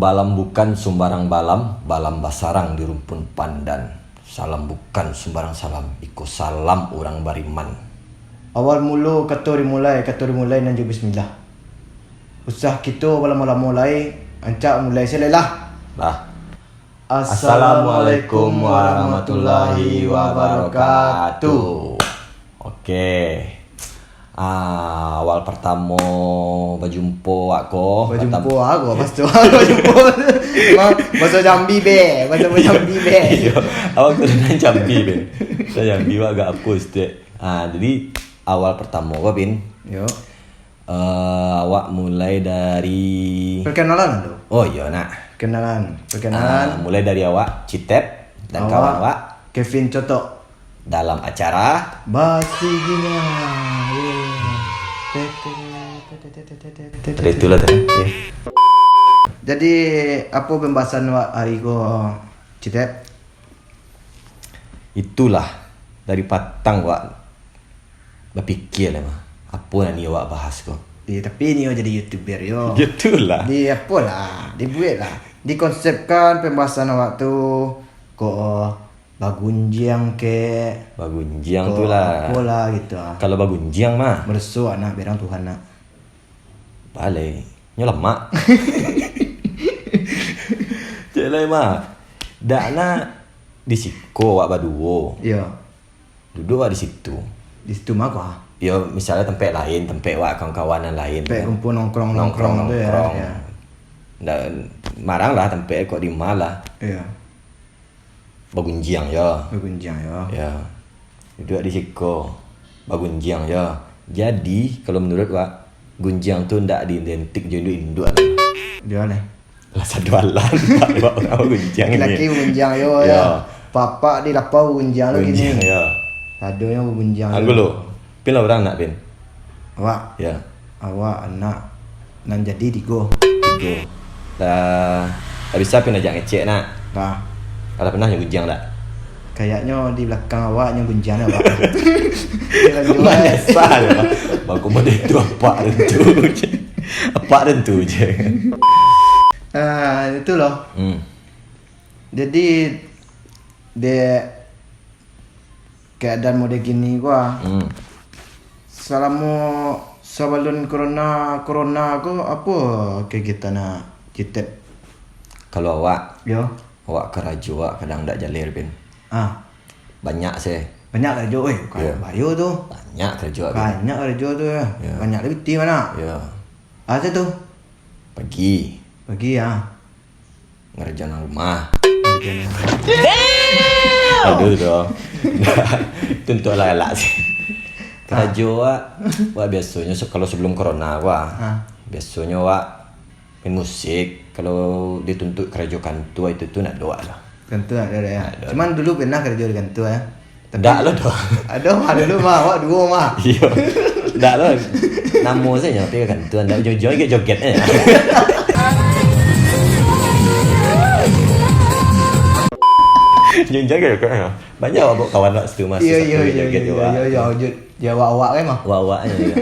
Balam bukan sembarang balam, balam basarang di rumpun pandan. Salam bukan sembarang salam, iko salam orang bariman. Awal mulu kata dimulai nanti bismillah. Usah kita mula mulai, ancak mulai selelah. Lah. Assalamualaikum warahmatullahi wabarakatuh. Oke. Awal pertama berjumpa aku. Berjumpa aku pastu berjumpa. Bahasa Jambi be, bahasa Jambi be. Iya, awak tu dengan Jambi ben. Saya Jambi agak hapus dek. Jadi awal pertama apa bin? Yo. Awak mulai dari Perkenalan tu. Oh iya nak. Perkenalan. Mulai dari awak Citep dan kawan awak Kevin Cotok dalam acara Basiginya. Itulah tadi. Jadi apa pembahasan awak hari ko Citep? Itulah dari patang awak berfikir lah mah. Apa nak ni awak bahas ko? Tapi ni jadi YouTuber yo. Itulah. Di apa lah, dibuat lah. Dikonsepkan pembahasan awak tu ko bagunjiang ke Bagunjiang tu lah. Apa lah gitu Kalau bagunjiang mah Bersu anak berang Tuhan nak. balik. Nyo lemak. Jelai mah. Dak nak di siko awak baduo. Ya. Duduk awak di situ. Di situ mah kau. Ya misalnya tempat lain, tempat awak kawan-kawan lain. Tempat kumpul nongkrong tu ya. Ya. Dan marang lah tempat kok di malah. Ya. Bagunjiang ya. Bagunjiang ya. Ya. Duduk di siko. Bagunjiang ya. Jadi kalau menurut awak gunjiang tu ndak identik dengan induk. Dia ni. Lah sadualan pak orang gunjiang ni. Laki gunjiang yo Ya. ya. Papa di lapau gunjiang lagi Gunjiang ni. ya. Adonya gunjiang. Aku lo. Pin lah orang nak pin. Awak, Ya. awak anak nan jadi digo. Tiga. Dah bisa pin ajak ngecek nak. Nah, Kalau pernah yang gunjiang tak? kayaknya di belakang awaknya gunjiang awak. Dia kan jual. Asal. Baku model tu apa tentu je. Apa tentu je. Itu loh. Jadi dia keadaan mode gini gua. Selama sebelum corona aku apa kegiatan nak kita? Kalau awak Yo. kerja awak kadang tak jalir pin. Banyak sih. Banyak kerja Ya. bayu tu. Banyak kerja awak. Pin. Banyak kerja tu ya. Ya. Banyak lebih ti mana? Ya. Ada tu. Pagi Pagi ya. ngerjain rumah. Aduh tu. Tentu lah elak sih. Kerja awak biasanya kalau sebelum corona awak biasanya awak main musik. Kalau dituntut kerja kantor itu nak doa lah. Tentu ada ya. Ada. Cuman dulu pernah kerja di kantor ya. Tak lah doa. Ada dulu mah awak dua mah. Iya. Tak lah. Nama saya pergi ke kantor tak joget eh. Joget kan. Banyak awak kawan awak situ masuk joget juga. Ya awak kan mah. Awak-awaknya juga.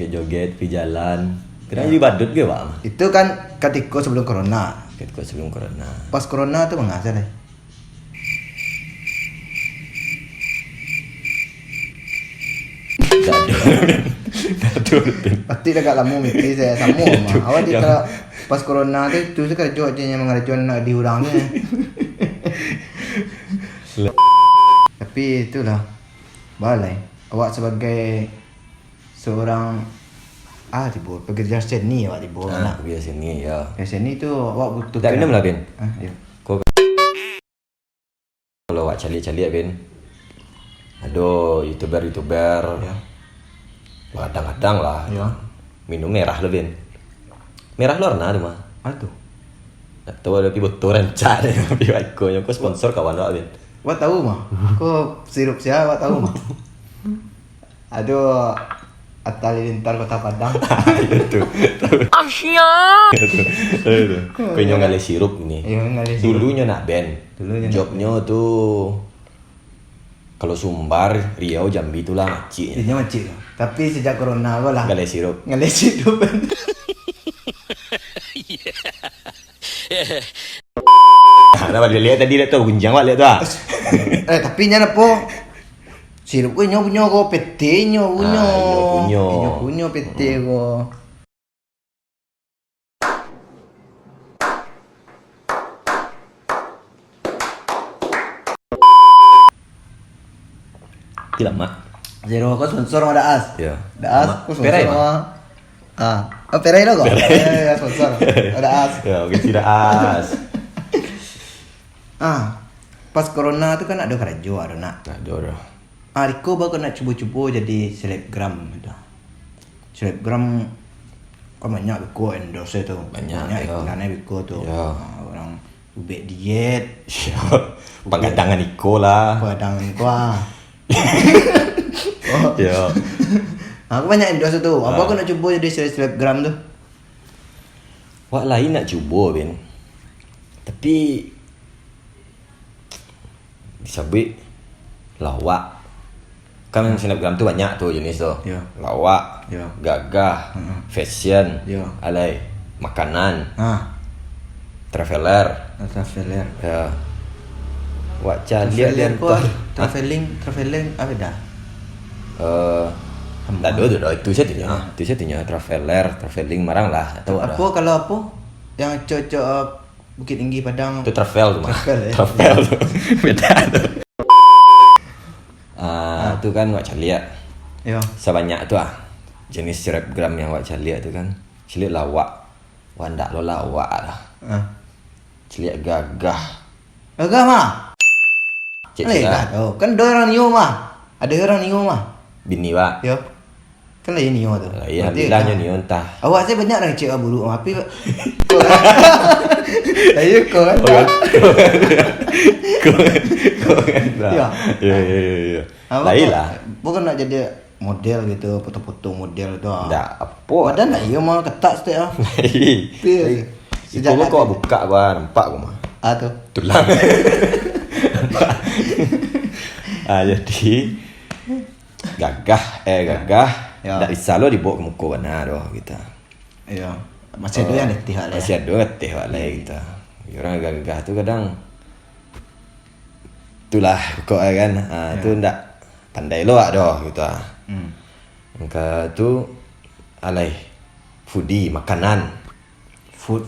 Joget pergi jalan. Kena jadi badut ke Pak? Itu kan ketika sebelum corona. Ketika sebelum corona. Pas corona tu mengasal deh. Dadur. Pasti dekat lama mesti saya sama mah. Awak di kalau pas corona tu saya kerja je yang mengerjakan nak diurangnya. Tapi itulah balai. Awak sebagai seorang tibo pekerja seni awak tibo nak. Biasa ni ya. Seni tu awak butuh. Tak minum lah Ben. Ya. Kalau awak cari-cari Ben. Aduh, YouTuber. Ya. Kadang-kadang lah. Ya. Minum merah lah Ben. Merah luar nah mah. Tu. Tak tahu ada pi botol rancak dia. Pi aku sponsor kawan awak Ben. Awak tahu mah? Ko sirup siapa awak tahu mah? Aduh, Atta Halilintar Kota Padang. Itu. Asia. Itu. Kau ngali sirup ni. Iya, ngali sirup. Dulunya nak band. Dulunya nak Jobnya tuh kalau Sumbar, Riau, Jambi itulah macik. Ini macik. Tapi sejak corona aku lah. Ngali sirup. Ngali sirup. Nah, balik lihat tadi dah tu gunjang wak lihat tu ah. Tapi nya apa? Sirup ko inyo punya ko PT inyo punya. Inyo punya PT ko. Tidak mak. Zero ko sponsor sama Daas. Ya. Daas ko sponsor Perai, sama. Perai lo kok. Ya sponsor. Daas. Ya, oke tidak as. Pas corona tu kan ada kerajo ada nak. Aduh. Riko baru nak cuba-cuba jadi selebgram gitu. Selebgram kan banyak Biko endorse tu. Banyak ya. Iklannya Biko tu. Ya. Orang ubek diet. Ya. Penggadangan Iko lah. Padang kuah. Ya. Aku banyak endorse tu. Apa aku nak cuba jadi selebgram tu? Wak lain nak cuba Ben. Tapi disabit lawak. Kan selebgram tu banyak tu jenis tu. Ya. Lawak, Ya. gagah, fashion, Ya. alai makanan, Traveler. traveler. Ya. Wak caliak dia Traveling apa dah? Tak ada tu dah. Itu saya tanya. Itu saya tanya traveling marang lah. Tahu ada. Apa kalau apa? Yang cocok Bukit Tinggi Padang. Itu travel tu mah. Travel, Tu. Beda tu. Tu kan wak caliak. Ya. Sebanyak tu jenis selebgram yang wak caliak tu kan. Caliak lawak. Wak ndak lo lawak lah. Caliak gagah. Gagah mah. Cik Dah cik tu. Kan ada orang Nio mah. Ada orang Nio mah. bini wak. Ya. Kan lain Nio tu. Ya, alhamdulillahnya ni entah. Awak saya banyak orang cik buruk tapi saya kau kan. Kau kan. Ya. Ya. Lain lah. Bukan nak jadi model gitu, foto-foto model tu. Ndak apa. Badan nak ia mah ketat setiap. Lain. Sejak Sejak kau buka gua nampak gua mah. Tu. Tulang. Jadi gagah. Ya. Tak bisa lo dibawa ke muka mana doh kita. Ya. Masih ada yang letih lah. Masih ada letih walai kita. Orang gagah tu kadang itulah kok kan. Tu ndak pandai lo doh gitu. Maka tu alai foodie makanan. Food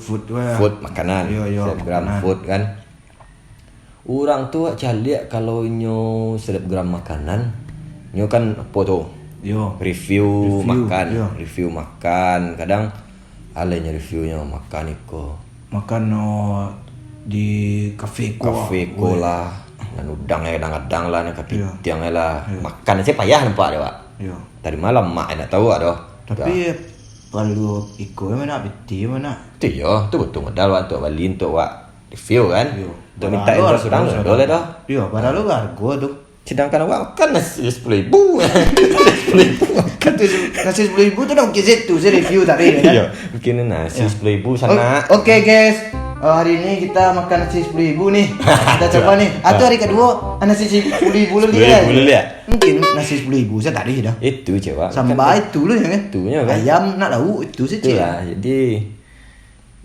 Makanan. Yo, Selebgram makanan. food kan. Orang tu caliak kalau nyo selebgram makanan, nyo kan apa tu? Yo. Review makan, yo. review makan. Kadang alainya reviewnya makan iko. Makan di kafe Kafe lah. Dan udangnya kadang-kadang lah, nak Iya. kapitiang lah. Makan aja payah nampak dia, Pak. Yo. Tadi malam mak nak tahu adoh. Tapi kalau iko mana piti mana? Tu ya, tu betul modal waktu balik untuk wak review kan. Yo. Tu minta endorse sudah boleh dah. Yo, padahal lu harga tu. Sedangkan awak makan nasi 10,000. 10,000 makan. Tu nasi 10,000 tu dah mungkin tu saya review tadi kan. Iya, bikin nasi 10,000 sana. Okey guys. Hari ini kita makan nasi 10,000 nih. Kita coba nih. Atau hari kedua nasi 10,000 lagi kan. 10,000 dulu ya. Mungkin nasi 10,000 saya tadi dah. Itu coba. Sambal itu lu ya kan. Itunya kan. Ayam nak lauk itu saja. Itulah. Jadi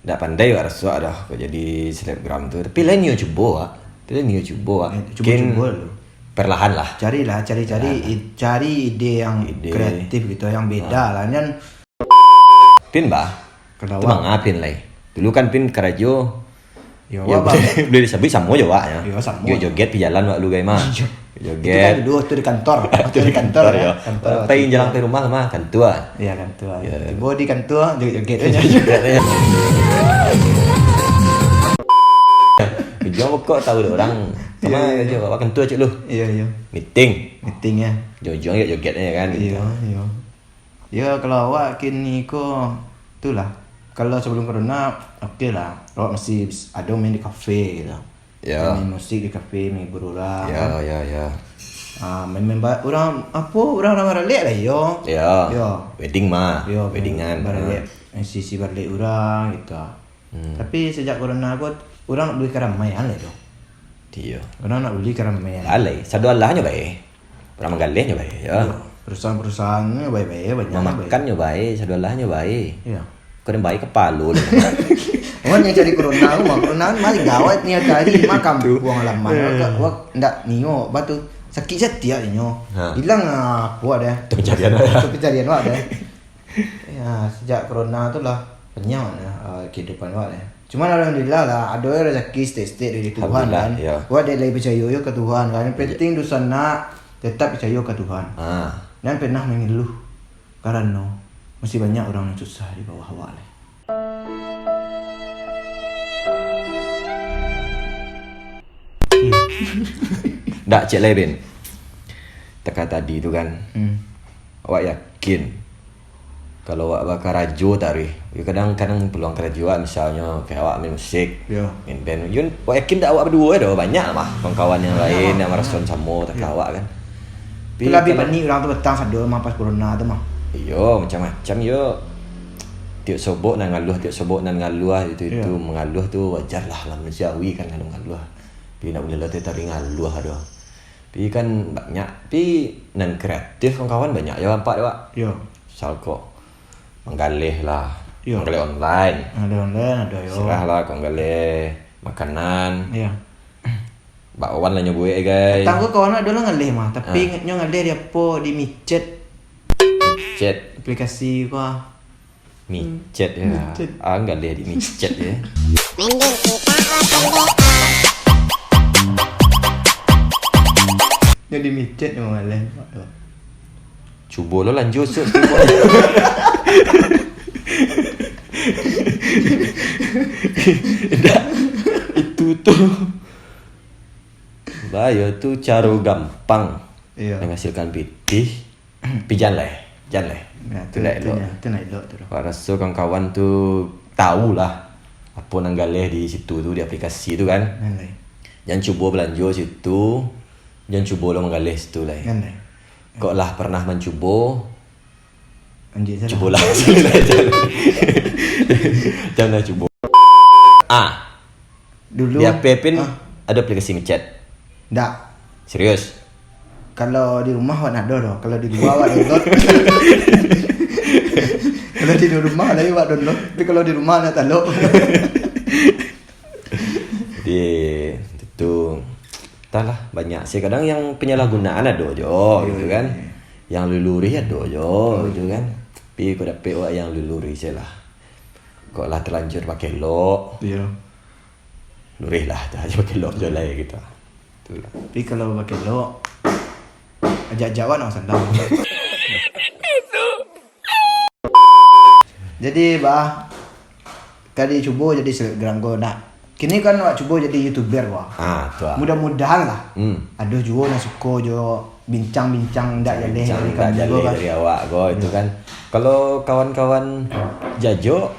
tak pandai wak rasa dah kau jadi selebgram tu. Tapi lain dia cuba wak. Lain dia cuba wak. Cuba dulu. Perlahan lah. Cari ide yang kreatif gitu, yang beda lah kan. Pin bah. Kenapa? Tu bang Pin lah. Dulu kan Pin kerajo. Ya, Ya, wah, bang. boleh disebut sama je wak ya. Ya, sama. Dia joget pi jalan wak lu guys mah. Itu kan Joget. dulu tu di kantor. Itu di kantor ya. Kantor. Tapi jalan ke rumah mah kan tua. Iya kantor. Ya. Tiba di kantor joget aja. Jangan kok tahu dah orang. Sama aja bawa kentu cik lu. Iya. Meeting ya. Jojong ya jogetnya kan gitu. Iya. Ya kalau awak kini ko itulah. Kalau sebelum corona okey lah. Awak masih ada main di kafe gitu. Ya. Main musik di kafe, main berurang. Ya. Main orang orang lek lah yo. Ya. Ya. Wedding mah. Yo, Weddingan. balik. Sisi balik orang gitu. Tapi sejak corona ko orang nak beli keramaian lah tu. Dia. Orang nak beli keramaian. Alai, sadu Allahnya baik. Orang menggalihnya baik ya. Perusahaan-perusahaannya baik-baik banyak. Memakannya baik, sadu Allahnya baik. Iya. Kau yang baik kepala lu. Awak yang cari corona mah corona mari gawat ni cari makam buang halaman. Awak ndak nio batu sakit setia nio. Hilang aku ada. Itu pencarian. Itu pencarian awak ada. Ya, sejak corona tu lah penyau kehidupan awak deh. Cuman alhamdulillah lah ada rezeki stay dari Tuhan kan. Ya. Awak ada lagi percaya ke Tuhan kan. Yang penting dosa nak tetap percaya ke Tuhan. Dan pernah mengeluh karena masih banyak orang yang susah di bawah awak lah. Ndak cek lain. Teka tadi tu kan. Awak yakin kalau awak bakal rajo tari. Kadang-kadang peluang kerajuan misalnya kayak awak main musik, main band. Yun, awak yakin tak awak berdua dah banyak mah kawan-kawan yang lain yang merasa sama tak awak kan. Lebih panik orang tu petang sadar mah pas corona tu mah. Yo macam-macam yo. Tiap sobok nan ngaluh, tiap sobok nan ngaluh itu mengaluh tu wajar lah manusiawi kan kalau ngaluh. Tapi nak boleh latih tari ngaluh dah. Tapi kan banyak, tapi nan kreatif kawan-kawan banyak ya nampak awak. Yo. Misal kok menggalih lah. Yo. Menggalih online. Ada online ada yo. Serah lah kau menggalih makanan. Iya. Bakwan lah nyoboe guys. Tanggo kawan ada lah ngalih mah, tapi nyo ngalih dia po di micet. Micet. Aplikasi ku Micet ya. Micet. Ngalih di micet ya. Jadi micet nyo ngalih. Cuba lo lanjut so. Itu tuh bahaya tu cara gampang menghasilkan pitih. Pijan lah. Tu nak elok tu. Aku rasa kawan-kawan tu tahulah apa nang galeh di situ tu di aplikasi tu kan. Jangan cuba belanja situ. Jangan cuba lo menggalih situ lah. Kau lah pernah mencuba. Cubalah. Jangan cuba. Dulu di HP pin ada aplikasi ngechat. Ndak. Serius? Kalau di rumah awak nak download, kalau di luar awak download. Kalau di rumah lagi awak download, tapi kalau di rumah nak taluk. Jadi itu entahlah banyak sih kadang yang penyalahgunaan ada jo gitu kan. Yang luluri ada jo gitu kan. Tapi kau dapat awak yang luluri je lah. Kau lah terlanjur pakai lock. Iya. Lurih lah dah aja pakai lock je lah gitu. Itulah. Tapi kalau pakai lock ajak awak nak sandang. Jadi bah kali cuba jadi selebgram kau nak. Kini kan awak cuba jadi YouTuber wah. Tu lah. Mudah-mudahan lah. Ada juga yang suka jo bincang-bincang ndak jaleh dari awak go itu kan. Kalau kawan-kawan jajo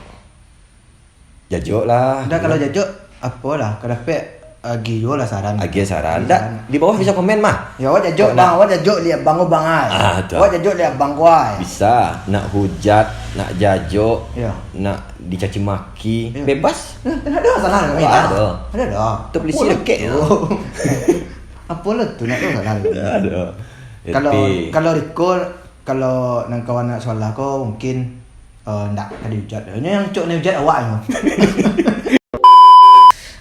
lah. Ndak kalau jajo apalah kalau dapat agi jo lah saran. Ndak di bawah bisa komen mah. Ya awak jajo bang, awak jajo lihat bang bang ai. Awak jajo lihat bang kuai. Bisa nak hujat, nak jajo, ya. Nak dicaci maki, bebas. Ada salah kami. Ada dah. Tu polisi dekat tu. Apa lah tu nak tahu salah. Ada. Kalau recall kalau nang kawan nak soal kau mungkin ndak ada hujat. Ini yang cok ni hujat awak ni.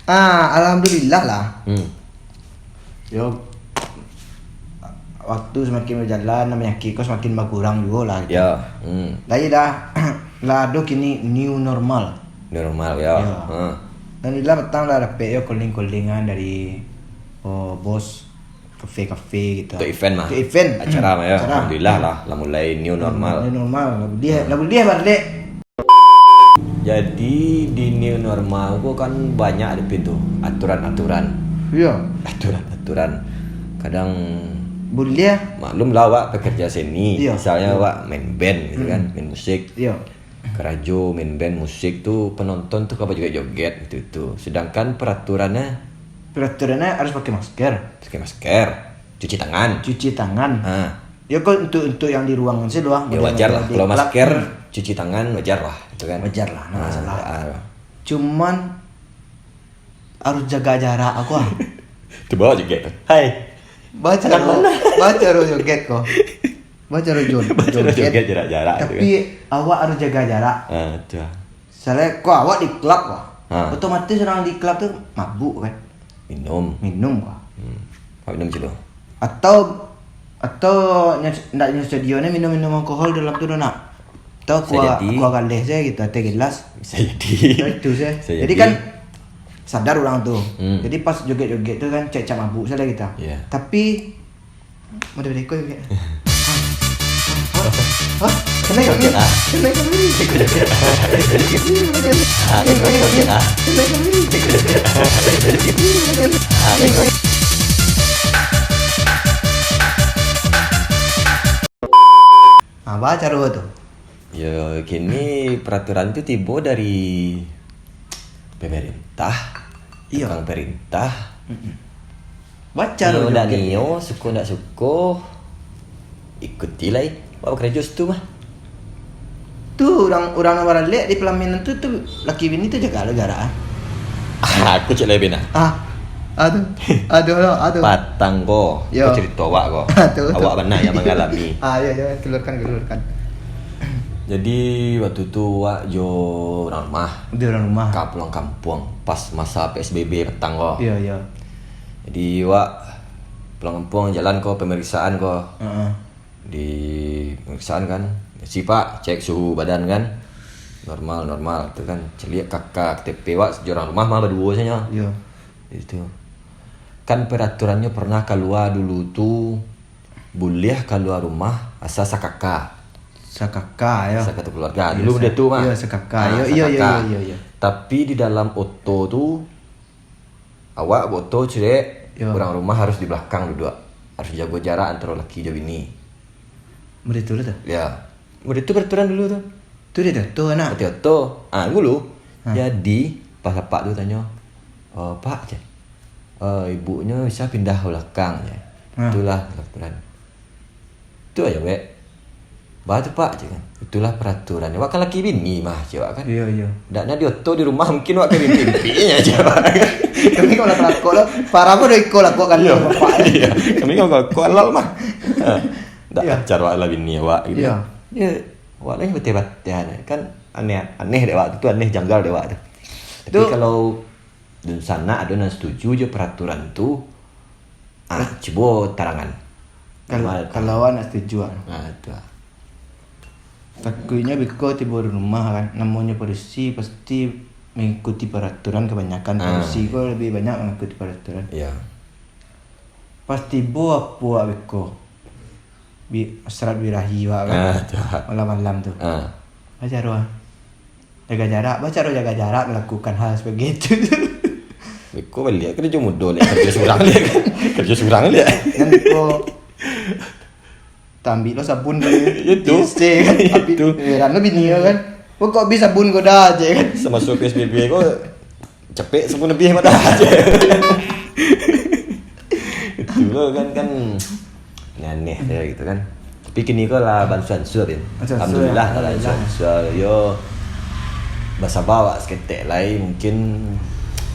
Alhamdulillah lah. Yo waktu semakin berjalan penyakit kau semakin berkurang juga lah. Ya. Lagi dah lado kini new normal. Normal ya. Alhamdulillah petang dah dapat yo calling-callingan dari bos kafe-kafe gitu. Untuk event mah. Untuk event. Acara mah ya. Alhamdulillah lah mulai new normal. New normal. Lah boleh balik. Jadi di new normal gua kan banyak ada pintu aturan-aturan. Iya. Aturan-aturan. Kadang boleh maklum lah awak pekerja seni. Misalnya awak main band gitu kan, main musik. Iya. Kerajo main band musik tu penonton tu apa juga joget gitu. Sedangkan peraturannya harus pakai masker. Cuci tangan. Ya kok untuk yang di ruangan sih doang. Ya wajar lah kalau masker cuci tangan wajar lah itu kan. Wajar lah, enggak masalah. Cuman harus jaga jarak aku Tu bawa joget. Hai. Baca harus joget kok. Baca harus joget jarak-jarak tapi awak harus jaga jarak. Tu lah. Soalnya kok awak di klub wah. Otomatis orang di klub tuh mabuk kan. Minum. Wah. Kau minum cilo. Atau ndak stadionnya minum alkohol dalam tu nak. Atau kuah galeh saya gitu, teh gelas. Bisa jadi. Itu saya. Jadi kan sadar orang tuh. Jadi pas joget-joget tuh kan cek mabuk saja kita. Yeah. Tapi mau dari kau juga. Kena kami. Apa cara tuh? Ya kini peraturan itu tiba dari pemerintah. Iya. Tukang perintah. Baca Nio ndak nio, suko ndak suko, ikutilah. Bawa kerja tu mah. Tuh orang lihat di pelaminan tuh laki bini tuh jaga negara. Aku cek lebih nak. Aduh. Patang ko. Yo. Kau cerita awak ko. Tuh. Awak benar yang mengalami. Ya, keluarkan. Jadi waktu itu wak jo orang rumah. Di orang rumah. Pulang kampung pas masa PSBB petang ko. Iya. Jadi wak pulang kampung jalan ko pemeriksaan ko. Di pemeriksaan kan. Si Pak cek suhu badan kan. Normal itu kan. Celiak kakak KTP wak orang rumah mah berdua saja. Iya. Itu. Kan peraturannya pernah keluar dulu tuh boleh keluar rumah asal sakaka. Sakaka ya. Satu keluarga. Dulu udah tuh mah. Iya, sakaka. Iya. Tapi di dalam oto tuh awak boto cire orang rumah harus di belakang duduk. Harus jaga jarak antara laki dan bini. Betul tuh. Ya. Udah itu peraturan dulu tuh. Tuh dia tuh anak. Oto. Dulu. Jadi pas pak tuh tanya, Pak aja. Ibunya bisa pindah ke belakang ya. Itulah peraturan. Itu aja wek. Batu Pak aja kan. Itulah peraturannya. Wak kan laki bini mah coba kan. Iya. Ndaknya di oto di rumah mungkin wak ke mimpinya coba. Kami kalau kelakok lo, parah pun udah ikut lakok kan bapak. Iya. Kami kalau kolal mah. Ndak acar wak lah bini wak gitu. Iya. Ya, wak lain betul-betul kan aneh deh wak itu aneh janggal deh wak. Tapi kalau di sana ada yang setuju je peraturan tu coba tarangan. Kalau anak setuju. Itu. Takutnya biko tiba di rumah kan, namanya polisi pasti mengikuti peraturan kebanyakan. Polisi kok lebih banyak mengikuti peraturan. Iya. Pasti buah biko. Serat birahi kan. Malam-malam tuh. Baca roh. Jaga jarak melakukan hal seperti itu. Biko balik kerja mudah lihat kerja surang lihat. Kan biko tambi lo sabun dulu itu kan tapi rano bini kan kok bisa sabun kau dah aja kan sama masuk PSBB kok cepet sabun lebih mata aja itu lo kan aneh ya gitu kan tapi kini kok lah bantuan sur ya alhamdulillah lah bantuan sur yo bahasa bawa seketek lain mungkin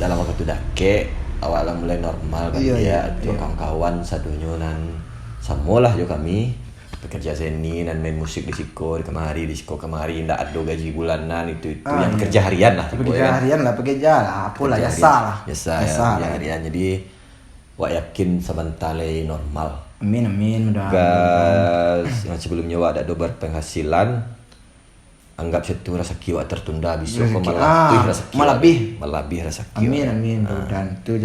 dalam waktu dake awal mulai normal kan ya kawan-kawan sadunya nan samolah jo kami pekerja seni dan main musik di Siko kemari ndak ada gaji bulanan itu yang pekerja harian lah pekerja apalah jasa ya harian jadi wak yakin sebentar lagi normal amin mudah gas yang sebelumnya wak ada berpenghasilan anggap situ rezeki wak tertunda bisa malah rezeki malah lebih rezeki amin dan itu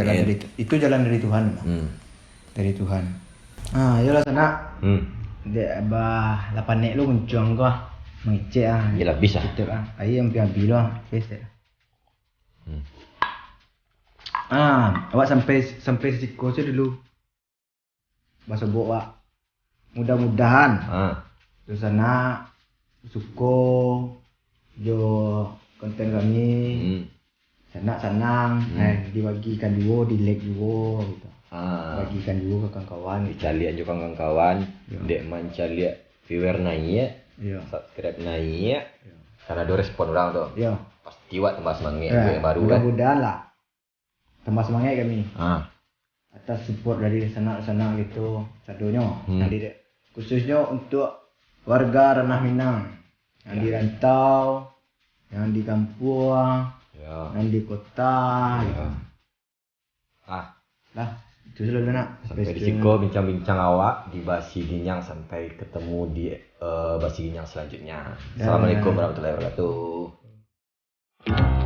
jalan dari Tuhan dari Tuhan yolah sana dia abah lapan nek lu mencong kau mengecek ya lebih sah gitu ayo yang ambil lah biasa awak sampai Siko tu dulu bahasa bawa mudah-mudahan di sana suko jo konten kami senang dibagikan dulu di like dulu gitu bagikan dulu ke kawan-kawan dicalian juga kawan-kawan dek mencalian viewer naik subscribe naik karena ada respon orang tuh pasti wak tambah semangat yang baru kan mudah-mudahan lah tambah semangat kami atas support dari sana gitu sadonya nanti khususnya untuk warga Ranah Minang yang di rantau yang di kampung Ya. Main di kota. Ya. Lah, itu dulu nak. Sampai di siko bincang-bincang awak di Basi Ginyang sampai ketemu di Basi Ginyang selanjutnya. Assalamualaikum warahmatullahi wabarakatuh.